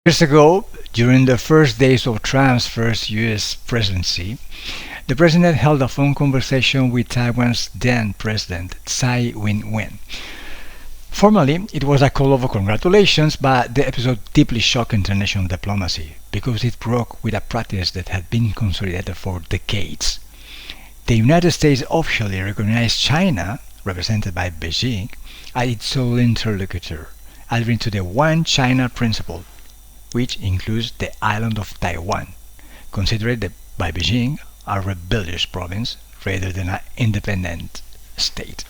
Years ago, during the first days of Trump's first US presidency, the president held a phone conversation with Taiwan's then president, Tsai Ing-wen. Formally, it was a call of congratulations, but the episode deeply shocked international diplomacy because it broke with a practice that had been consolidated for decades. The United States officially recognized China, represented by Beijing, as its sole interlocutor, adhering to the One China principle, which includes the island of Taiwan, considered by Beijing a rebellious province rather than an independent state.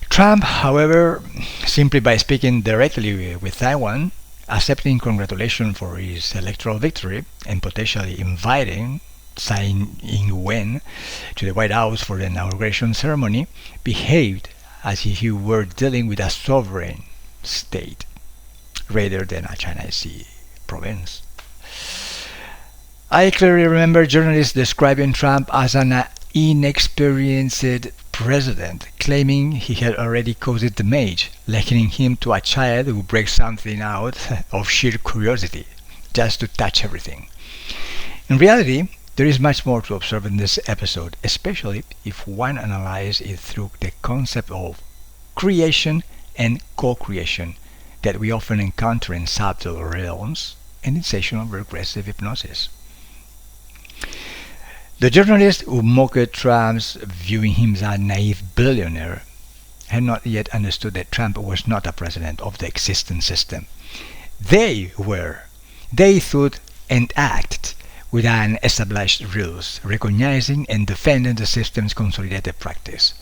Trump, however, simply by speaking directly with Taiwan, accepting congratulations for his electoral victory, and potentially inviting Tsai Ing-wen to the White House for the inauguration ceremony, behaved as if he were dealing with a sovereign state rather than a Chinese Sea province. I clearly remember journalists describing Trump as an inexperienced president, claiming he had already coded the mage, likening him to a child who breaks something out of sheer curiosity, just to touch everything. In reality, there is much more to observe in this episode, especially if one analyzes it through the concept of creation and co-creation that we often encounter in subtle realms and in sessions of regressive hypnosis. The journalists who mocked Trump's viewing him as a naive billionaire had not yet understood that Trump was not a president of the existing system. They were. They thought and acted with an established rules, recognizing and defending the system's consolidated practice.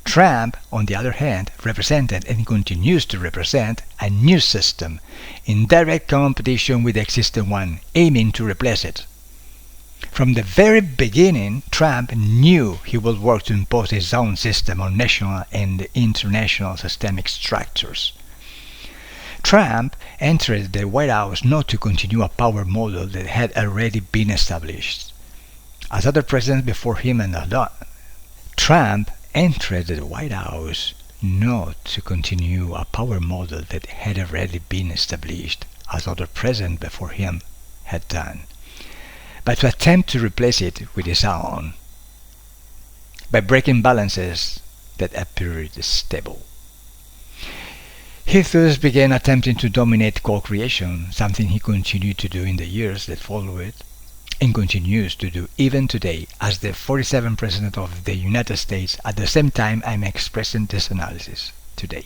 Trump, on the other hand, represented and continues to represent a new system in direct competition with the existing one, aiming to replace it. From the very beginning, Trump knew he would work to impose his own system on national and international systemic structures. Trump entered the White House not to continue a power model that had already been established. As other presidents before him had done, Trump entered the White House not to continue a power model that had already been established, as other presidents before him had done, but to attempt to replace it with his own, by breaking balances that appeared stable. He thus began attempting to dominate co-creation, something he continued to do in the years that followed, and continues to do even today as the 47th President of the United States. At the same time, I'm expressing this analysis today.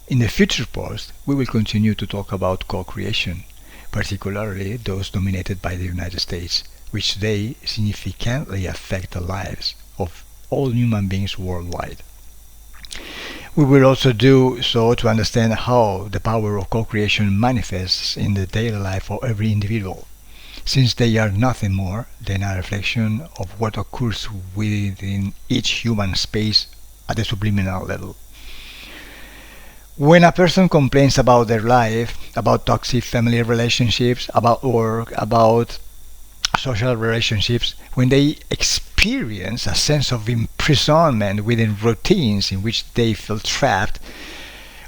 In the future post, we will continue to talk about co-creation, particularly those dominated by the United States, which today significantly affect the lives of all human beings worldwide. We will also do so to understand how the power of co-creation manifests in the daily life of every individual, since they are nothing more than a reflection of what occurs within each human space at the subliminal level. When a person complains about their life, about toxic family relationships, about work, about social relationships, when they experience a sense of imprisonment within routines in which they feel trapped,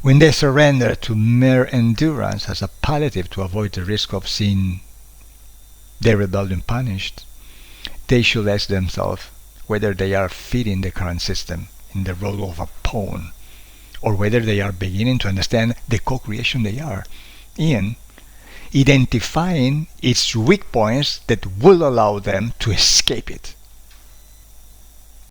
when they surrender to mere endurance as a palliative to avoid the risk of seeing their rebellion punished, they should ask themselves whether they are fitting the current system in the role of a pawn, or whether they are beginning to understand the co-creation they are in, identifying its weak points that will allow them to escape it.